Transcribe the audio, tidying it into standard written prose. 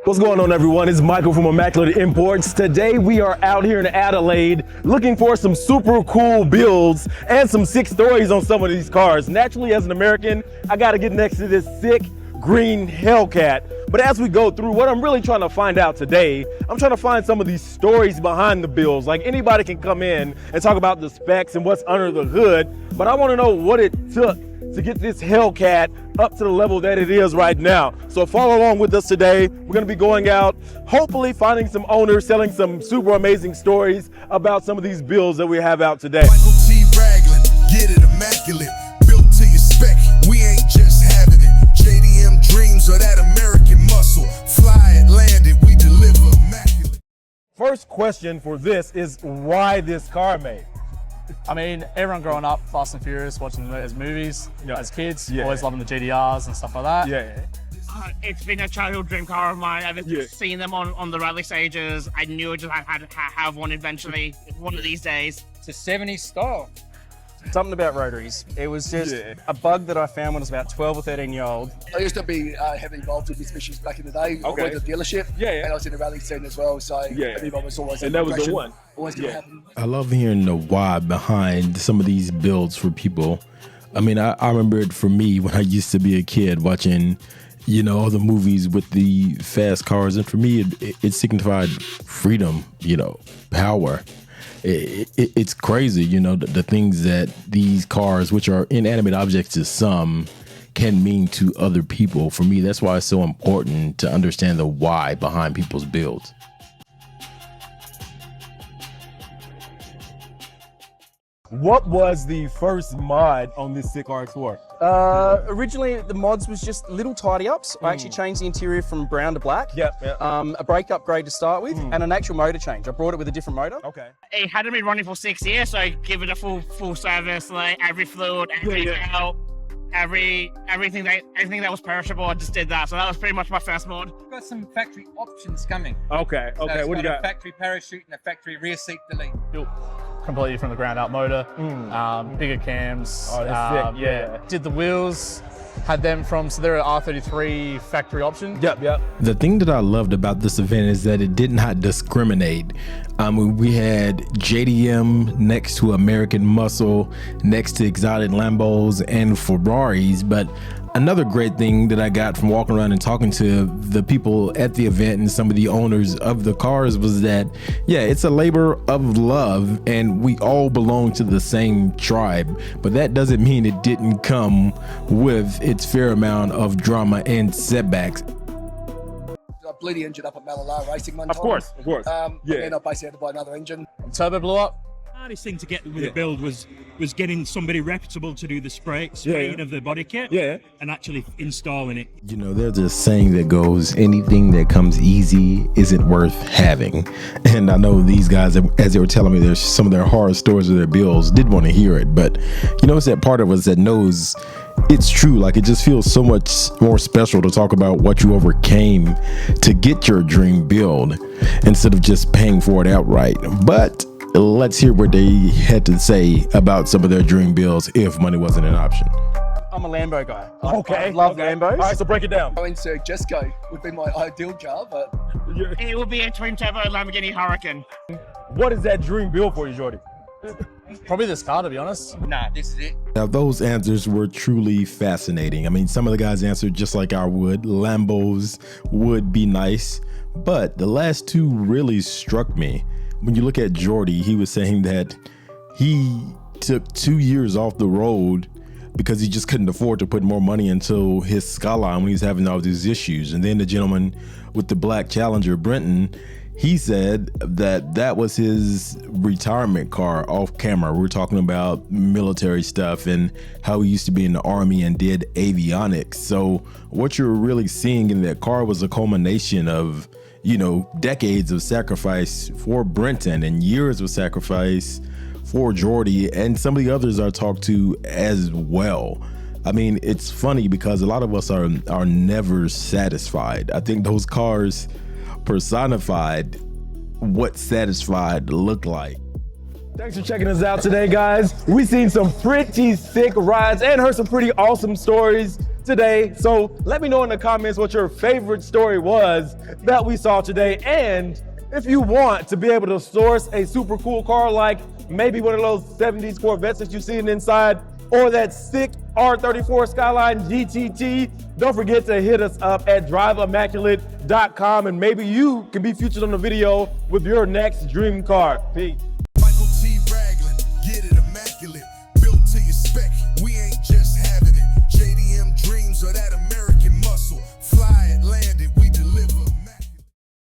What's going on, everyone? It's Michael from Immaculate Imports. Today we are out here in Adelaide looking for some super cool builds and some sick stories on some of these cars. Naturally, as an American, I gotta get next to this sick green Hellcat. But as we go through, what I'm really trying to find out today, I'm trying to find some of these stories behind the builds. Like, anybody can come in and talk about the specs and what's under the hood, but I want to know what it took to get this Hellcat up to the level that it is right now. So follow along with us today. We're gonna be going out, hopefully finding some owners, selling some super amazing stories about some of these builds that we have out today. Michael T. Raglan, get it immaculate, built to your spec, we ain't just having it. JDM dreams of that American muscle, fly it, land it, we deliver immaculate. First question for this is, why this car made? I mean, everyone growing up Fast and Furious, watching them as movies, as kids, always loving the GDRs and stuff like that. It's been a childhood dream car of mine. I've seen them on the rally stages. I knew I just had to have one eventually, one of these days. It's a 70s style. Something about rotaries. It was just a bug that I found when I was about 12 or 13 year old. I used to be heavily involved with Mitsubishi's back in the day. I worked at the dealership, and I was in the rally scene as well, so I knew I was always and that was the one. Always gonna happen. I love hearing the why behind some of these builds for people. I mean, I remember it for me when I used to be a kid watching, you know, all the movies with the fast cars, and for me it signified freedom, you know, power. It's crazy, you know, the things that these cars, which are inanimate objects to some, can mean to other people. For me, that's why it's so important to understand the why behind people's builds. What was the first mod on this sick R34? Originally, the mods was just little tidy ups. I actually changed the interior from brown to black. A brake upgrade to start with, and an actual motor change. I brought it with a different motor. Okay. It hadn't been running for 6 years, so I give it a full service, like every fluid, every out, everything that was perishable. I just did that. So that was pretty much my first mod. We've got some factory options coming. Okay. So What do you got? A factory parachute and a factory rear seat delete. Built completely from the ground up motor, bigger cams. Oh, that's sick. Did the wheels, had them from, so they're an R34 factory option. The thing that I loved about this event is that it did not discriminate. We had JDM next to American Muscle, next to exotic Lambos and Ferraris, but another great thing that I got from walking around and talking to the people at the event and some of the owners of the cars was that, it's a labor of love and we all belong to the same tribe, but that doesn't mean it didn't come with its fair amount of drama and setbacks. I blew the engine up at Malala Racing one time. Of course. And then I basically had to buy another engine. Turbo blew up. The hardest thing to get with the build was getting somebody reputable to do the spraying of the body kit and actually installing it. You know, there's a saying that goes, anything that comes easy isn't worth having. And I know these guys, as they were telling me, there's some of their horror stories of their builds, did want to hear it, but you know, it's that part of us that knows it's true. Like, it just feels so much more special to talk about what you overcame to get your dream build instead of just paying for it outright. But let's hear what they had to say about some of their dream builds if money wasn't an option. I'm a Lambo guy. I love Lambos. All right, so break it down. Going to Jesco would be my ideal car, but It would be a twin turbo Lamborghini Huracan. What is that dream build for you, Jordy? Probably this car, to be honest. Nah, this is it. Now, those answers were truly fascinating. I mean, some of the guys answered just like I would. Lambos would be nice, but the last two really struck me. When you look at Jordy, he was saying that he took 2 years off the road because he just couldn't afford to put more money into his Skyline when he's having all these issues. And then the gentleman with the black Challenger, Brenton, he said that that was his retirement car off camera. We're talking about military stuff and how he used to be in the Army and did avionics. So what you're really seeing in that car was a culmination of, you know, decades of sacrifice for Brenton and years of sacrifice for Jordy and some of the others I talked to as well. I mean, it's funny because a lot of us are never satisfied. I think those cars personified what satisfied looked like. Thanks for checking us out today, guys. We've seen some pretty sick rides and heard some pretty awesome stories. today. So let me know in the comments what your favorite story was that we saw today. And if you want to be able to source a super cool car, like maybe one of those 70s Corvettes that you've seen inside, or that sick R34 Skyline GTT, don't forget to hit us up at driveimmaculate.com, and maybe you can be featured on the video with your next dream car. Peace. Michael T. Raglan, get it immaculate, built to your spec.